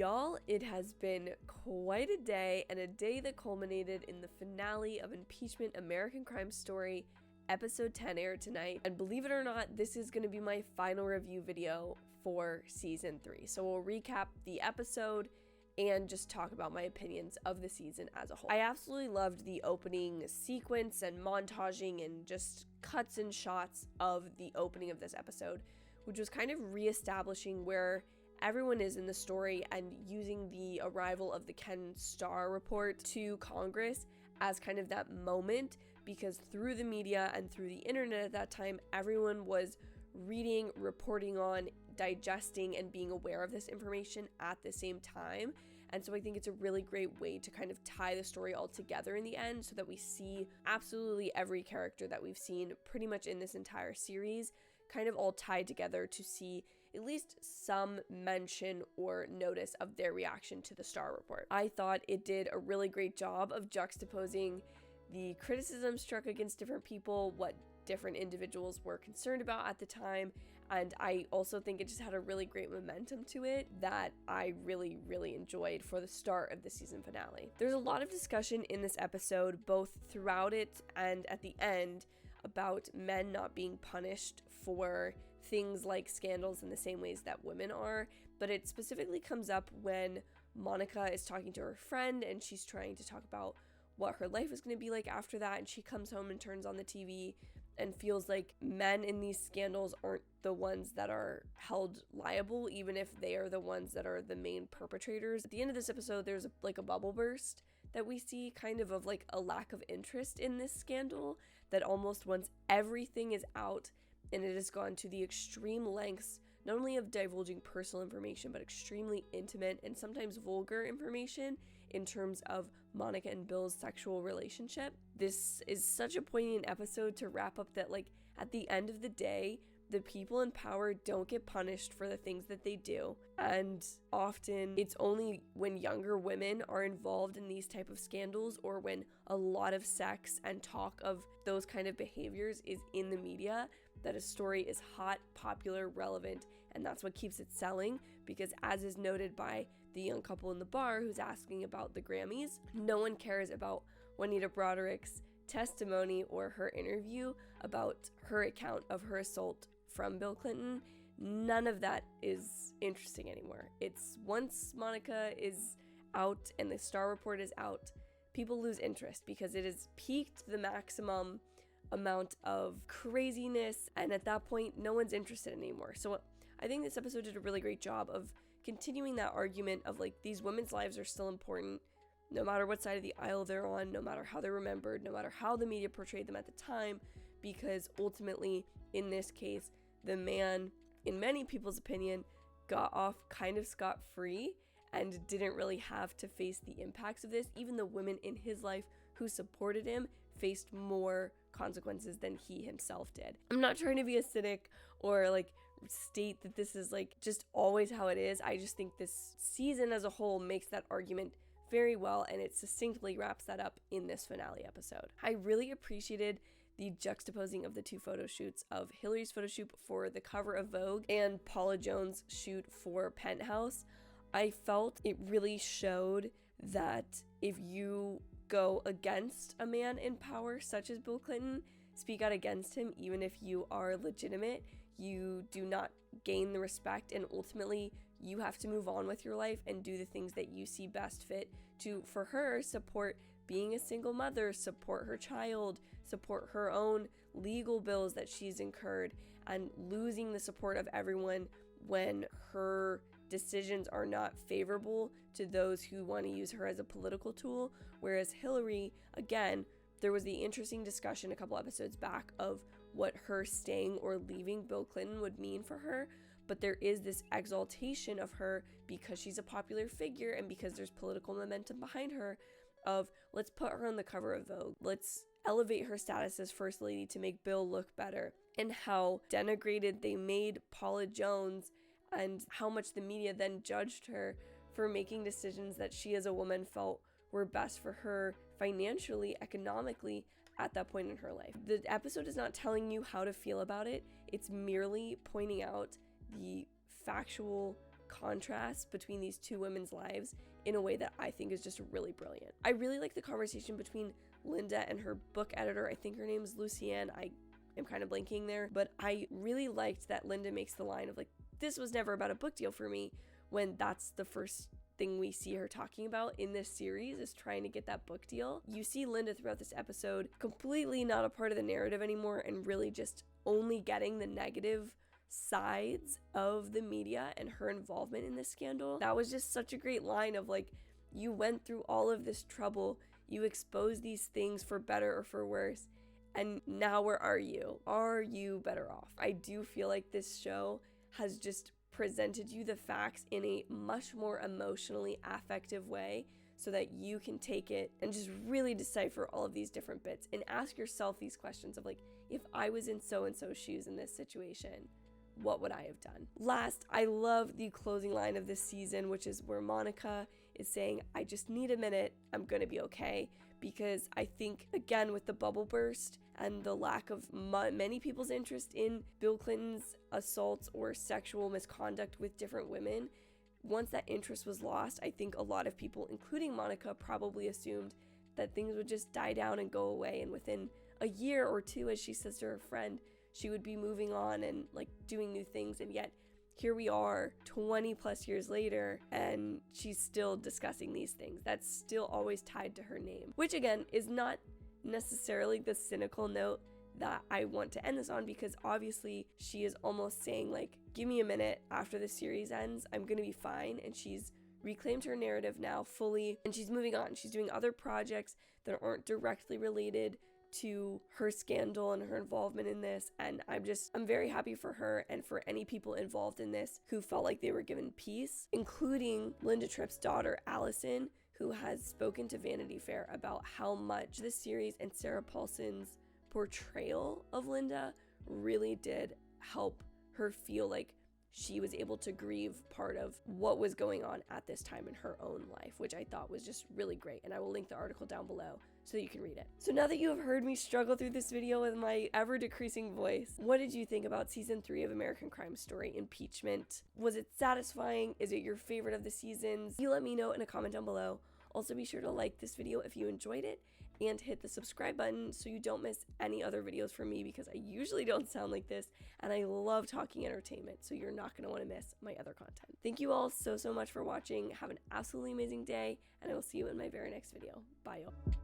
Y'all, it has been quite a day, and a day that culminated in the finale of Impeachment: American Crime Story. Episode 10 aired tonight, and believe it or not, this is going to be my final review video for season 3. So we'll recap the episode and just talk about my opinions of the season as a whole. I absolutely loved the opening sequence and montaging and just cuts and shots of the opening of this episode, which was kind of reestablishing where everyone is in the story and using the arrival of the Ken Starr report to Congress as kind of that moment, because through the media and through the internet at that time, everyone was reading, reporting on, digesting, and being aware of this information at the same time. And so I think it's a really great way to kind of tie the story all together in the end, so that we see absolutely every character that we've seen pretty much in this entire series kind of all tied together to see at least some mention or notice of their reaction to the Starr report. I thought it did a really great job of juxtaposing the criticism struck against different people, what different individuals were concerned about at the time, and I also think it just had a really great momentum to it that I really, really enjoyed for the start of the season finale. There's a lot of discussion in this episode, both throughout it and at the end, about men not being punished for things like scandals in the same ways that women are, but it specifically comes up when Monica is talking to her friend and she's trying to talk about what her life is going to be like after that, and she comes home and turns on the TV and feels like men in these scandals aren't the ones that are held liable, even if they are the ones that are the main perpetrators. At the end of this episode, there's a bubble burst that we see kind of like a lack of interest in this scandal, that almost once everything is out and it has gone to the extreme lengths, not only of divulging personal information, but extremely intimate and sometimes vulgar information in terms of Monica and Bill's sexual relationship. This is such a poignant episode to wrap up that, like, at the end of the day, the people in power don't get punished for the things that they do. And often it's only when younger women are involved in these type of scandals, or when a lot of sex and talk of those kind of behaviors is in the media, that a story is hot, popular, relevant, and that's what keeps it selling. Because as is noted by the young couple in the bar who's asking about the Grammys, no one cares about Juanita Broderick's testimony or her interview about her account of her assault from Bill Clinton. None of that is interesting anymore. It's once Monica is out and the Starr report is out, people lose interest because it has peaked the maximum amount of craziness, and at that point no one's interested anymore. So I think this episode did a really great job of continuing that argument of, like, these women's lives are still important no matter what side of the aisle they're on, no matter how they're remembered, no matter how the media portrayed them at the time, because ultimately, in this case, the man, in many people's opinion, got off kind of scot-free and didn't really have to face the impacts of this. Even the women in his life who supported him faced more consequences than he himself did. I'm not trying to be a cynic or like state that this is like just always how it is. I just think this season as a whole makes that argument very well, and it succinctly wraps that up in this finale episode. I really appreciated the juxtaposing of the two photo shoots of Hillary's photo shoot for the cover of Vogue and Paula Jones' shoot for Penthouse. I felt it really showed that if you go against a man in power such as Bill Clinton, speak out against him, even if you are legitimate, you do not gain the respect, and ultimately you have to move on with your life and do the things that you see best fit to, for her, support being a single mother, support her child, support her own legal bills that she's incurred, and losing the support of everyone when her decisions are not favorable to those who want to use her as a political tool. Whereas Hillary, again, there was the interesting discussion a couple episodes back of what her staying or leaving Bill Clinton would mean for her, but there is this exaltation of her because she's a popular figure and because there's political momentum behind her of, let's put her on the cover of Vogue, let's elevate her status as first lady to make Bill look better, and how denigrated they made Paula Jones and how much the media then judged her for making decisions that she as a woman felt were best for her financially, economically, at that point in her life. The episode is not telling you how to feel about it. It's merely pointing out the factual contrast between these two women's lives in a way that I think is just really brilliant. I really like the conversation between Linda and her book editor. I think her name is Lucienne. I am kind of blanking there, but I really liked that Linda makes the line of like, this was never about a book deal for me, when that's the first thing we see her talking about in this series, is trying to get that book deal. You see Linda throughout this episode completely not a part of the narrative anymore, and really just only getting the negative sides of the media and her involvement in this scandal. That was just such a great line of like, you went through all of this trouble, you exposed these things for better or for worse, and now where are you? Are you better off? I do feel like this show has just presented you the facts in a much more emotionally affective way, so that you can take it and just really decipher all of these different bits and ask yourself these questions of like, if I was in so-and-so's shoes in this situation, what would I have done? Last, I love the closing line of this season, which is where Monica is saying, I just need a minute, I'm gonna be okay. Because I think, again, with the bubble burst and the lack of many people's interest in Bill Clinton's assaults or sexual misconduct with different women, once that interest was lost, I think a lot of people, including Monica, probably assumed that things would just die down and go away, and within a year or two, as she says to her friend, she would be moving on and like doing new things. And yet here we are 20 plus years later, and she's still discussing these things. That's still always tied to her name, which again is not necessarily the cynical note that I want to end this on, because obviously she is almost saying like, give me a minute, after the series ends, I'm gonna be fine. And she's reclaimed her narrative now fully, and she's moving on. She's doing other projects that aren't directly related to her scandal and her involvement in this, and I'm very happy for her and for any people involved in this who felt like they were given peace, including Linda Tripp's daughter Allison, who has spoken to Vanity Fair about how much this series and Sarah Paulson's portrayal of Linda really did help her feel like she was able to grieve part of what was going on at this time in her own life, which I thought was just really great. And I will link the article down below so that you can read it. So now that you have heard me struggle through this video with my ever decreasing voice, what did you think about season 3 of American Crime Story, Impeachment? Was it satisfying? Is it your favorite of the seasons? You let me know in a comment down below. Also, be sure to like this video if you enjoyed it, and hit the subscribe button so you don't miss any other videos from me, because I usually don't sound like this, and I love talking entertainment, so you're not going to want to miss my other content. Thank you all so much for watching. Have an absolutely amazing day, and I will see you in my very next video. Bye, y'all.